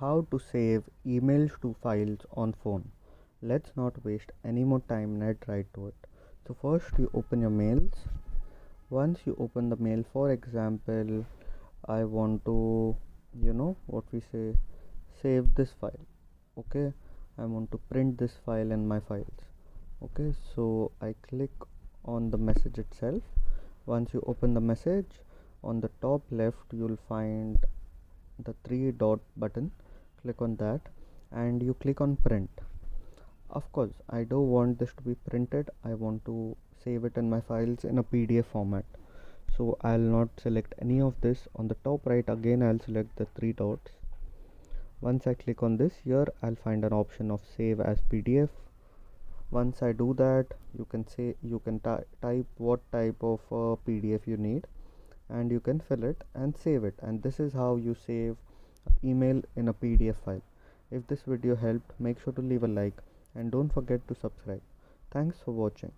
How to save emails to files on phone. Let's not waste any more time, let's right to it. So first you open your mails. Once you open the mail, for example, I want to, what we say, save this file. Okay, I want to print this file in my files. Okay, so I click on the message itself. Once you open the message, on the top left you'll find the three dot button. Click on that and you click on print. Of course, I don't want this to be printed. I want to save it in my files in a PDF format. So I'll not select any of this. On the top right again I'll select the three dots. Once I click on this, here I'll find an option of save as PDF. Once I do that, you can say you can type what type of PDF you need and you can fill it and save it, and this is how you save email in a PDF file. If this video helped, make sure to leave a like and don't forget to subscribe. Thanks for watching.